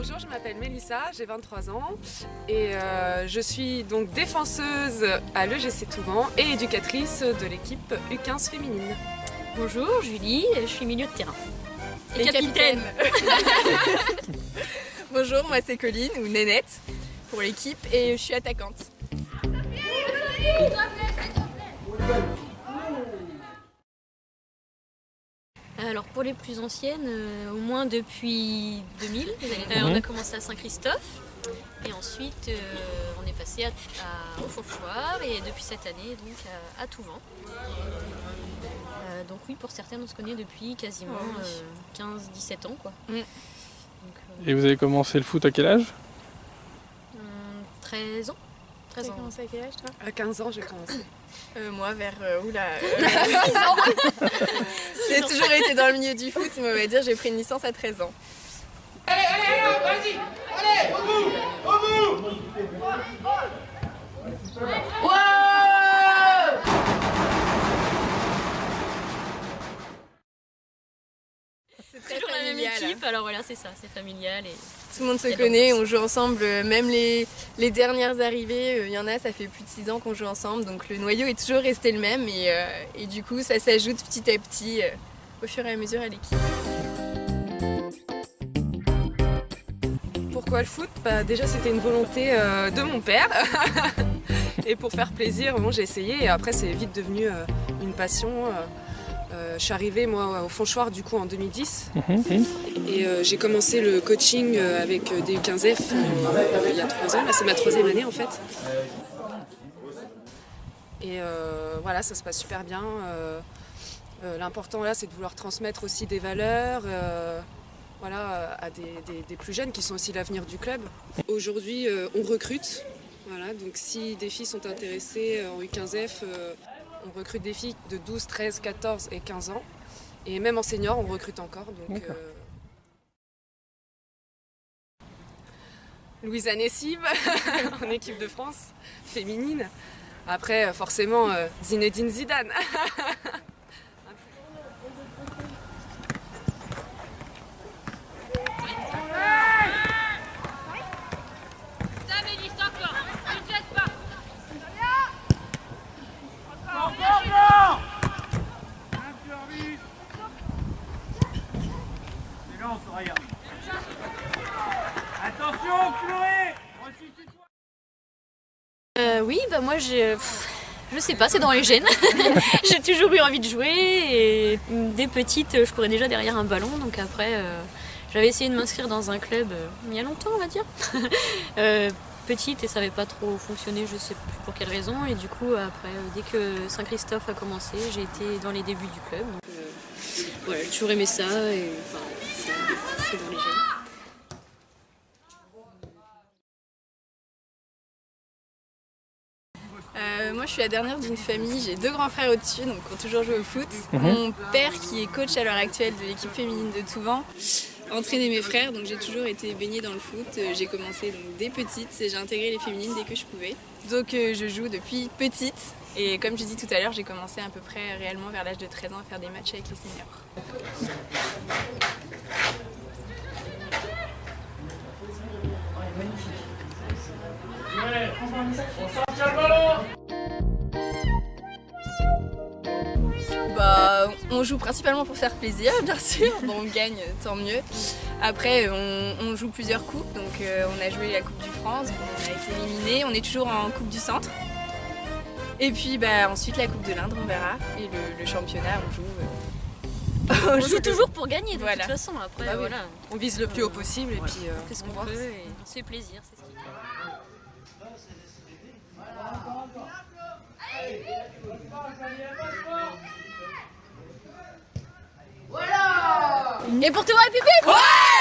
Bonjour, je m'appelle Mélissa, j'ai 23 ans et je suis donc défenseuse à l'EGC Touvan et éducatrice de l'équipe U15 féminine. Bonjour, Julie, je suis milieu de terrain. Et capitaine. Bonjour, moi c'est Colline ou Nénette pour l'équipe et je suis attaquante. Alors pour les plus anciennes, au moins depuis 2000, on a commencé à Saint-Christophe et ensuite on est passé au Fourchoir et depuis cette année donc à Touvan. Donc oui, pour certaines on se connaît depuis quasiment 15-17 ans quoi. Donc, et vous avez commencé le foot à quel âge? 13 ans. Tu as commencé à quel âge toi? À 15 ans j'ai commencé. Moi vers 6 ans. J'ai toujours été dans le milieu du foot, mais on va dire j'ai pris une licence à 13 ans. Allez, vas-y. Allez, au bout. C'est très toujours la même familial. équipe, alors voilà c'est ça, c'est familial. Et Tout le monde se connaît, on joue ensemble, même les dernières arrivées, il y en a, ça fait plus de 6 ans qu'on joue ensemble, donc le noyau est toujours resté le même et du coup ça s'ajoute petit à petit au fur et à mesure à l'équipe. Pourquoi le foot? Déjà c'était une volonté de mon père et pour faire plaisir bon, j'ai essayé et après c'est vite devenu une passion. Je suis arrivée moi au Fourchoir du coup en 2010 et j'ai commencé le coaching avec des U15F il y a 3 ans, là c'est ma 3e année en fait. Et voilà, ça se passe super bien. L'important là c'est de vouloir transmettre aussi des valeurs voilà, à des plus jeunes qui sont aussi l'avenir du club. Aujourd'hui on recrute, voilà, donc si des filles sont intéressées en U15F, on recrute des filles de 12, 13, 14 et 15 ans. Et même en senior, on recrute encore. Donc, Louisa Nessib en équipe de France féminine. Après, forcément, Zinedine Zidane. Attention, Chloé. Oui, moi je sais pas, c'est dans les gènes. J'ai toujours eu envie de jouer et dès petite je courais déjà derrière un ballon, donc après j'avais essayé de m'inscrire dans un club il y a longtemps on va dire. Petite et ça n'avait pas trop fonctionné, je sais plus pour quelle raison, et du coup après dès que Saint-Christophe a commencé j'ai été dans les débuts du club. Donc, voilà, j'ai toujours aimé ça et c'est dans les gènes. Moi je suis la dernière d'une famille, j'ai 2 grands frères au-dessus donc qui ont toujours joué au foot. Mon père qui est coach à l'heure actuelle de l'équipe féminine de Touvan entraîné mes frères, donc j'ai toujours été baignée dans le foot. J'ai commencé donc, dès petite et j'ai intégré les féminines dès que je pouvais. Donc je joue depuis petite et comme je dis tout à l'heure, j'ai commencé à peu près réellement vers l'âge de 13 ans à faire des matchs avec les seniors. On joue principalement pour faire plaisir, bien sûr. Bon, on gagne, tant mieux. Après, on joue plusieurs coupes. Donc, on a joué la Coupe du France, on a été éliminé. On est toujours en Coupe du Centre. Et puis, ensuite, la Coupe de l'Indre, on verra. Et le championnat, on joue. On joue toujours pour gagner de voilà. toute façon. Après, voilà. On vise le plus haut possible et puis On fait ce qu'on peut et on se fait plaisir, c'est ce qui compte. Voilà. Et pour toi, Pépé! Ouais.